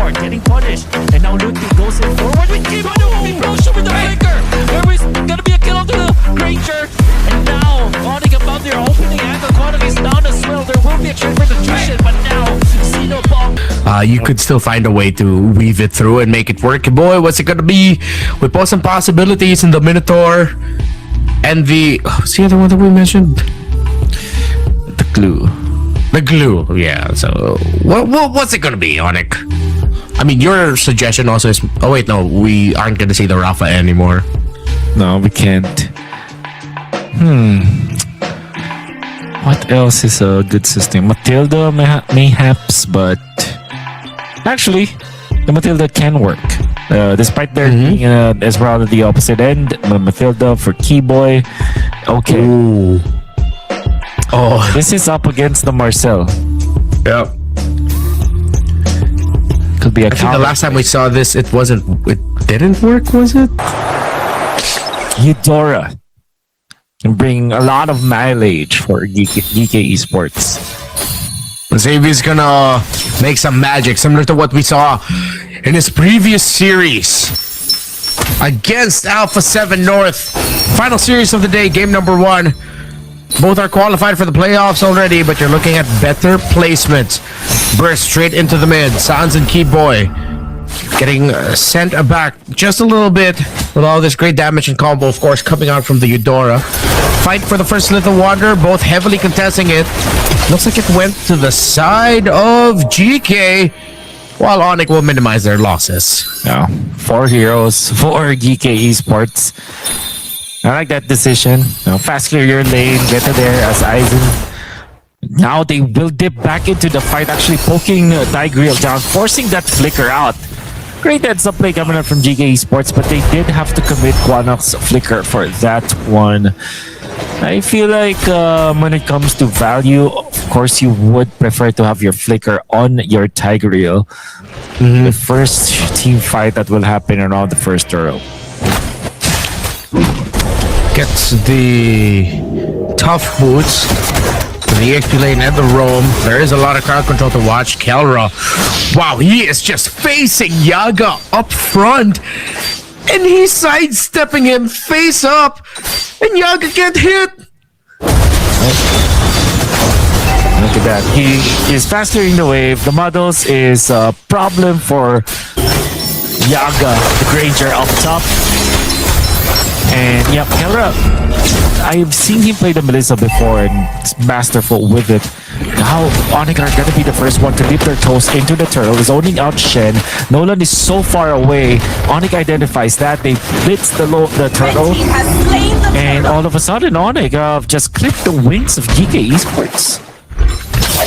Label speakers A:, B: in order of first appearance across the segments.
A: Esport getting punished. And now Luthi goes in forward with Kibo. He blows over the flicker. There is gonna be a kill onto the Ranger. And now, Onic about their opening angle. Quantum is down as well. There will be a check for the Tushin, but now, Zeno Bomb.
B: You could still find a way to weave it through and make it work. Boy, what's it gonna be? We put some possibilities in the Minotaur and the... what's the other one that we mentioned? The glue. The glue, yeah. So, what's it gonna be, Onic? I mean, your suggestion also is... oh wait, no, we aren't gonna see the Rafa anymore.
C: No, we can't. What else is a good system? Matilda, mayhaps, but actually, the Matilda can work. Despite there being Esmeralda at the opposite end, Matilda for Keyboy. Okay.
B: Ooh. Oh,
C: This is up against the Marcel.
B: yeah.
C: Could be a
B: I think the
C: counter.
B: last time we saw this, it didn't work, was it?
C: Eudora can bring a lot of mileage for Geekay Esports.
B: Xavier's gonna make some magic similar to what we saw in his previous series against Alpha 7 North. Final series of the day, game number 1. Both are qualified for the playoffs already, but you're looking at better placements. Burst straight into the mid. Sans and Keyboy getting sent back just a little bit with all this great damage and combo, of course, coming out from the Eudora. Fight for the first Little Wander, both heavily contesting it. Looks like it went to the side of GK, while Onic will minimize their losses.
C: Yeah, 4 heroes for Geekay Esports. I like that decision. Fast clear your lane, get to there as Aizen. Now they will dip back into the fight, actually poking Tigreal down, forcing that flicker out. Great heads up play coming up from Geekay Esports, but they did have to commit Quanok's flicker for that one. I feel like when it comes to value, of course you would prefer to have your flicker on your Tigreal. The first team fight that will happen around the first turtle.
B: Gets the tough boots, the XP lane and the roam. There is a lot of crowd control to watch. Kelra, wow, he is just facing Yaga up front, and he's sidestepping him face up, and Yaga can't hit.
C: Look at that. He is fast clearing the wave. The models is a problem for Yaga, the Granger up top. And yeah, Kelra, I've seen him play the Melissa before and it's masterful with it. Now Onic are gonna be the first one to dip their toes into the turtle. Is owning out Shen. Nolan is so far away. Onic identifies that. They blitz the turtle. And all of a sudden Onic just clipped the wings of Geekay Esports.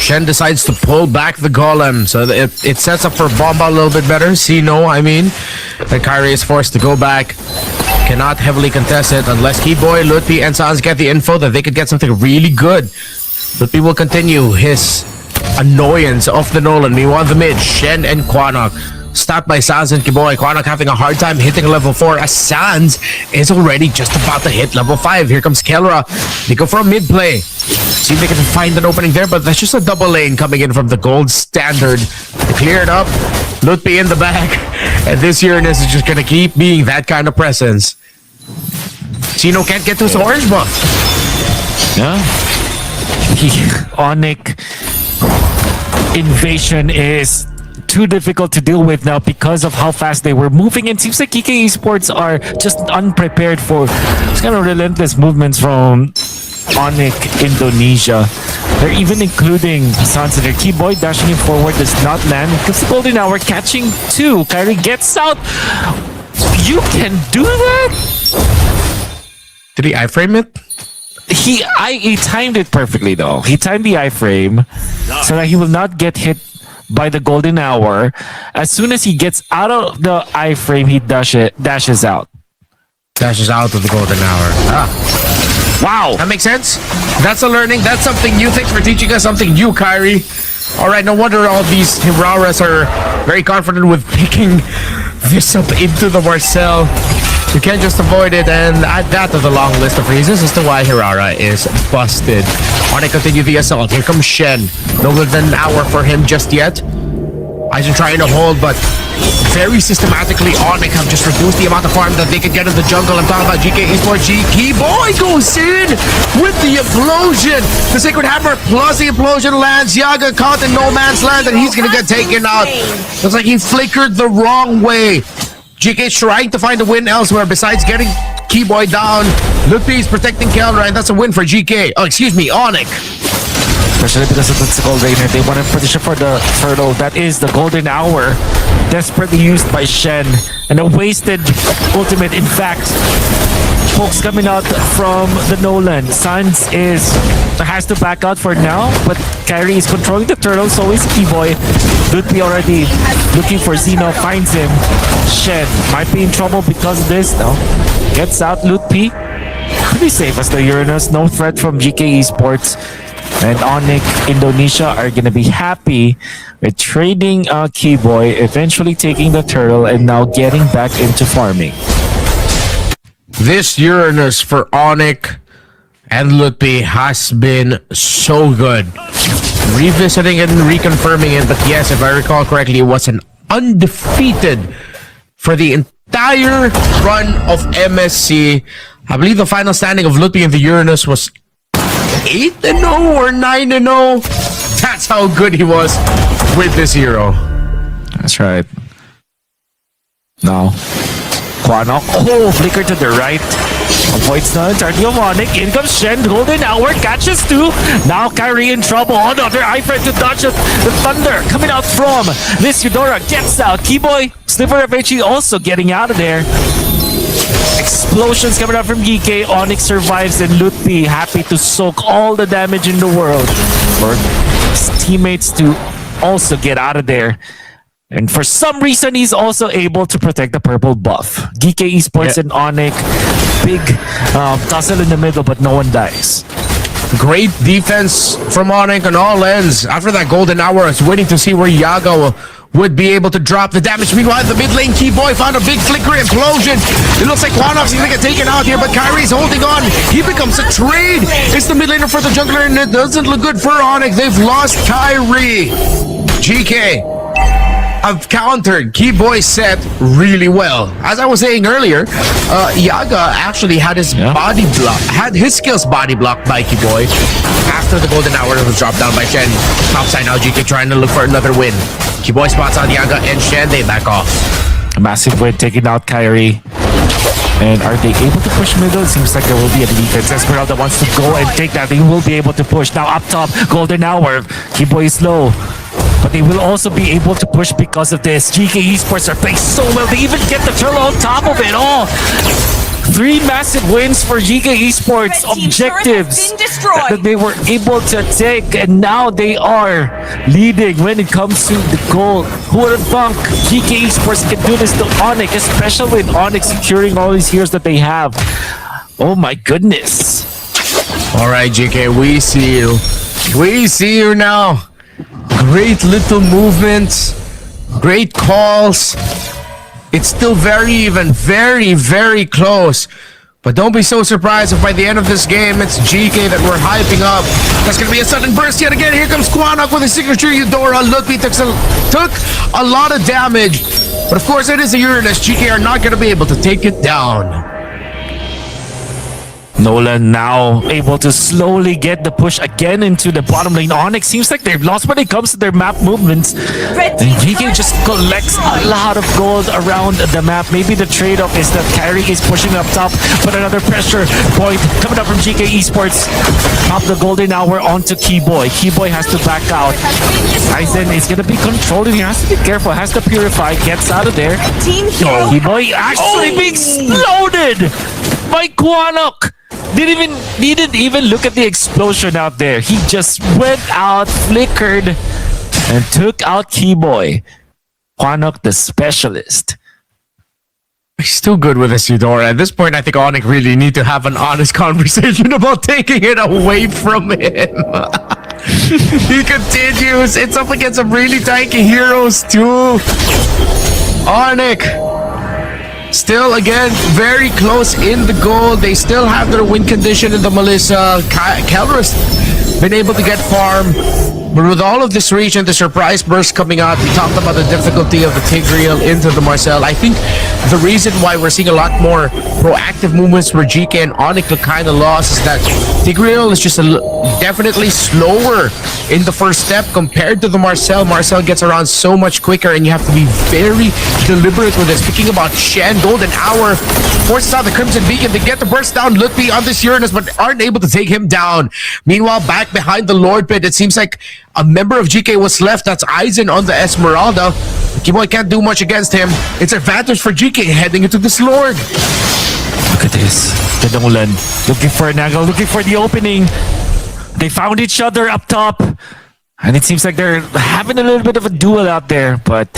B: Shen decides to pull back the golem, so it sets up for Bomba a little bit better. No, I mean, that Kyrie is forced to go back. Cannot heavily contest it unless Keyboy, Lutpi, and Sans get the info that they could get something really good. Lutpi will continue his annoyance of the Nolan. Meanwhile, the mid, Shen and Quanok. Stopped by Sans and Keyboy. Quanok having a hard time hitting level 4 as Sans is already just about to hit level 5. Here comes Kelra. They go for a mid play. See if they can find an opening there, but that's just a double lane coming in from the gold standard. They clear it up. Lutpi in the back. And this Uranus is just gonna keep being that kind of presence. Chino can't get to his orange buff.
C: Yeah. Onic invasion is too difficult to deal with now because of how fast they were moving. It seems like Geekay Esports are just unprepared for this kind of relentless movements from Onic Indonesia. They're even including Sans and their Keyboy dashing him forward does not land. Because the golden hour catching 2. Kyrie gets out. You can do that?
B: Did he iframe it?
C: He timed it perfectly though. He timed the iframe so that he will not get hit by the golden hour. As soon as he gets out of the iframe, he dashes out.
B: Dashes out of the golden hour.
C: Wow.
B: That makes sense. That's a learning. That's something new. Thanks for teaching us something new, Kyrie. All right, no wonder all these Hiraras are very confident with picking this up into the Marcel. You can't just avoid it and add that to the long list of reasons as to why Hirara is busted. On to continue the assault. Here comes Shen. No more than an hour for him just yet. Aizen trying to hold, but very systematically, Onic have just reduced the amount of farm that they could get in the jungle. I'm talking about GK Esport. Geekay goes in with the explosion. The Sacred Hammer plus the explosion lands. Yaga caught in no man's land, and he's gonna get taken out. Looks like he flickered the wrong way. GK trying to find a win elsewhere besides getting Keyboy down. Lupi's protecting Kelra, and that's a win for GK. Oh, excuse me, Onic.
C: Especially because of the Gold Rainer. They want to position for the turtle. That is the golden hour. Desperately used by Shen. And a wasted ultimate. In fact, folks coming out from the Nolan. Sans has to back out for now, but Kyrie is controlling the turtle, so is Keyboy. Lutpi already looking for Zeno, finds him. Shen might be in trouble because of this though. Gets out Lutpi. Pretty safe as the Uranus. No threat from GK Esports. And Onic Indonesia are gonna be happy with trading Keyboy, eventually taking the turtle, and now getting back into farming.
B: This Uranus for Onic and Lutpi has been so good. Revisiting it and reconfirming it, but yes, if I recall correctly, it was an undefeated for the entire run of MSC. I believe the final standing of Lutpi and the Uranus was 8-0 or 9-0. That's how good he was with this hero.
C: That's right. Now, Quanok. Oh, flicker to the right. Avoids the entirety of Onic. In comes Shen. Golden hour. Catches two. Now Kyrie in trouble. Another Ifrit to dodge the thunder coming out from this Eudora. Gets out. Keyboy. Slipper eventually also getting out of there. Explosions coming out from Geekay. Onic survives, and Lutpi happy to soak all the damage in the world for his teammates to also get out of there. And for some reason, he's also able to protect the purple buff. Geekay Esports and Onic, big tussle in the middle, but no one dies.
B: Great defense from Onic on all ends. After that golden hour, I was waiting to see where Yaga would be able to drop the damage. Meanwhile, the mid lane, Keyboy found a big flicker explosion. It looks like Quanok's gonna get taken out here, but Kyrie's holding on. He becomes a trade. It's the mid laner for the jungler, and it doesn't look good for Onic. They've lost Kyrie. GK have countered Keyboy's set really well. As I was saying earlier, Yaga actually had his his skills body blocked by Keyboy after the golden hour was dropped down by Shen. Topside now, GK trying to look for another win. Keyboy spots on Yaga and Shen, they back off.
C: A massive win taking out Kyrie. And are they able to push middle? It seems like there will be a defense. Esmeralda wants to go and take that. They will be able to push. Now up top, golden hour. Keyboy is low. But they will also be able to push because of this. GK Esports are playing so well. They even get the turtle on top of it all. 3 massive wins for GK Esports. Objectives that they were able to take, and now they are leading when it comes to the goal. Who would have thunk GK Esports can do this to Onic, especially with Onic securing all these heroes that they have. Oh my goodness.
B: All right, GK, we see you. We see you now. Great little movements, great calls. It's still very even, very, very close. But don't be so surprised if by the end of this game, it's GK that we're hyping up. That's going to be a sudden burst yet again. Here comes Quanok with his signature Eudora. Lutpi took a lot of damage. But of course, it is a Uranus. GK are not going to be able to take it down.
C: Nolan now able to slowly get the push again into the bottom lane. Onic seems like they've lost when it comes to their map movements. And GK just collects a lot of gold around the map. Maybe the trade-off is that Kyrie is pushing up top, but another pressure point coming up from GK Esports. Pop the golden hour onto Keyboy. Keyboy has to back out. Aizen is going to be controlling. He has to be careful. Has to purify. Gets out of there. Keyboy actually being exploded by Quanok. Didn't even look at the explosion out there. He just went out, flickered, and took out Keyboy. Quanok the specialist.
B: He's still good with this Eudora. At this point, I think Onic really need to have an honest conversation about taking it away from him. He continues. It's up against some really tanky heroes too. Onic. Still, again, very close in the goal. They still have their win condition in the Melissa. Kelra's been able to get farm. But with all of this reach and the surprise burst coming out, we talked about the difficulty of the Tigreal into the Marcel. I think the reason why we're seeing a lot more proactive movements where GK and Onic look kind of lost is that Tigreal is just definitely slower in the first step compared to the Marcel. Marcel gets around so much quicker, and you have to be very deliberate with this. Speaking about Shen, Golden Hour forces out the Crimson Beacon. They get the burst down Lutfi on this Uranus, but aren't able to take him down. Meanwhile, back behind the Lord Pit, it seems like a member of GK was left. That's Aizen on the Esmeralda. Kiboy can't do much against him. It's advantage for GK heading into this Lord.
C: Look at this. The Nolan looking for an angle, looking for the opening. They found each other up top. And it seems like they're having a little bit of a duel out there. But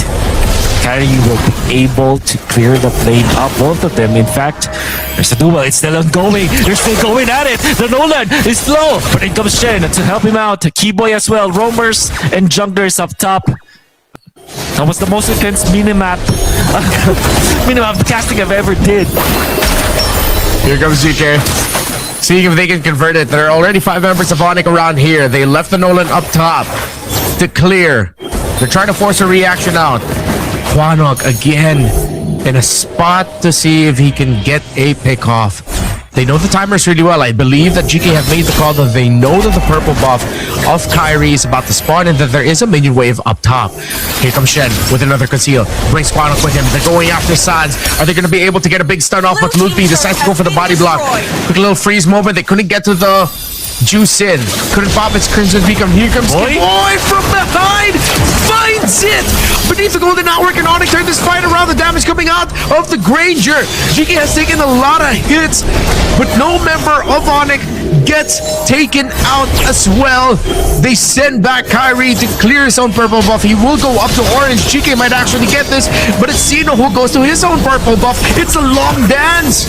C: Kyrie will be able to clear the plane up. Both of them, in fact. There's a duel. It's still ongoing. They're still going at it. The Nolan is slow. But in comes Shen to help him out. Keyboy as well. Roamers and junglers up top. That was the most intense minimap casting I've ever did.
B: Here comes GK. Seeing if they can convert it. There are already 5 members of Onic around here. They left the Nolan up top to clear. They're trying to force a reaction out. Quanok again in a spot to see if he can get a pick off. They know the timers really well. I believe that GK have made the call that they know that the purple buff of Kyrie is about to spawn and that there is a minion wave up top. Here comes Shen with another conceal. Brings Quanok with him. They're going after Sans. Are they going to be able to get a big stun off? But Lutfi decides to go for the body block. Quick little freeze moment. They couldn't get to the juice in. Couldn't pop its Crimson Beacon. Here comes Boy from behind. Finds it. Beneath the Golden Hour, can Onic turn this fight around? The damage coming out of the Granger. GK has taken a lot of hits, but no member of Onic gets taken out as well. They send back Kyrie to clear his own purple buff. He will go up to orange. GK might actually get this, but it's Sino who goes to his own purple buff. It's a long dance.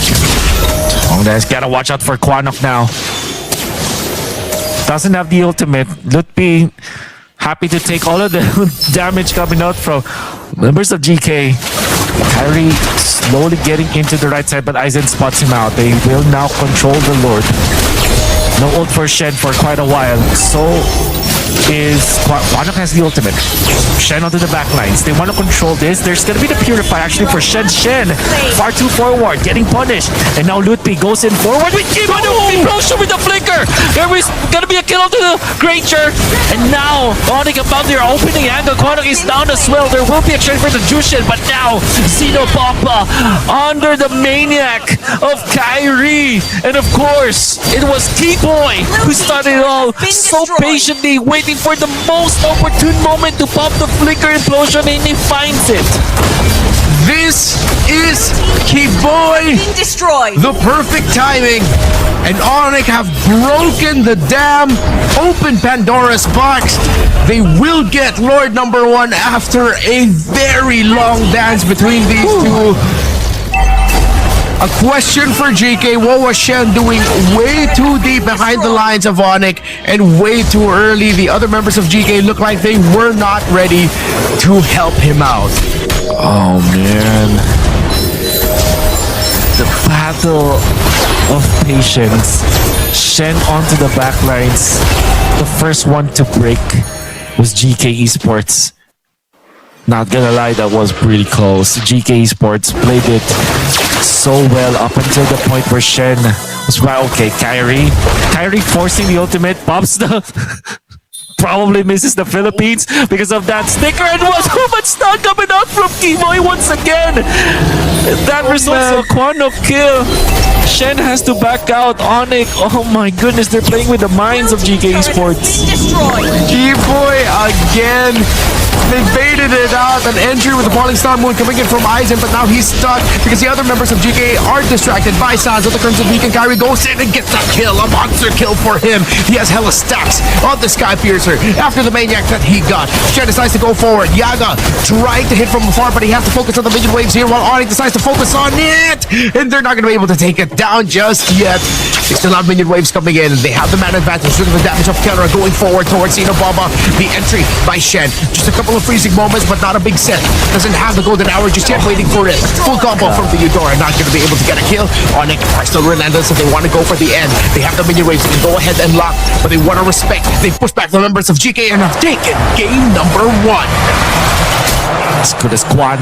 C: Long dance. Gotta watch out for Quanok now. Doesn't have the ultimate. Lutfi happy to take all of the damage coming out from members of GK. Kyrie slowly getting into the right side, but Aizen spots him out. They will now control the Lord. No ult for Shen for quite a while. So is Quanok has the ultimate. Shen onto the back lines. They want to control this. There's going to be the Purify actually for Shen. Shen far too forward, getting punished. And now Lutfi goes in forward with Implosion with the flicker. There is going to be a kill onto the Granger. And now Onic about their opening angle. Quanok is down as well. There will be a trade for the Jushin, but now Zeno Papa under the maniac of Kyrie. And of course, it was Keyboy who started it all so patiently, waiting for the most opportune moment to pop the flicker implosion, and he finds it.
B: This is Keyboy. The perfect timing. And Onic have broken the damn open Pandora's box. They will get Lord number 1 after a very long dance between these two. A question for GK. What was Shen doing way too deep behind the lines of Onic and way too early? The other members of GK look like they were not ready to help him out.
C: Oh man. The battle of patience. Shen onto the back lines. The first one to break was Geekay Esports. Not gonna lie, that was pretty close. Geekay Esports played it so well up until the point where Shen was right. Okay, Kyrie forcing the ultimate, pops the probably misses the Philippines because of that sticker, and was too much stun coming out from Keyboy once again. That results in a Quanok kill. Shen has to back out. Onic, oh my goodness, they're playing with the minds of Geekay Esports.
B: Keyboy again. They baited it out. An entry with the Falling Star Moon coming in from Aizen, but now he's stuck because the other members of GK are distracted by Sans with the Crimson Beacon. Kyrie goes in and gets a kill, a monster kill for him. He has hella stacks on the Sky Piercer after the maniac that he got. Shen decides to go forward. Yaga trying to hit from afar, but he has to focus on the minion waves here while Onic decides to focus on it. And they're not going to be able to take it down just yet. They still have minion waves coming in. They have the mana advantage with the damage of Kelra going forward towards Xenobomba. The entry by Shen. Just a couple couple of freezing moments, but not a big set. Doesn't have the golden hour just yet, waiting for it. Full combo from the Eudora, not going to be able to get a kill. Onic are still relentless if they want to go for the end. They have the minion waves, they can go ahead and lock, but they want to respect. They push back the members of GK and have taken game number 1.
C: As good as Quan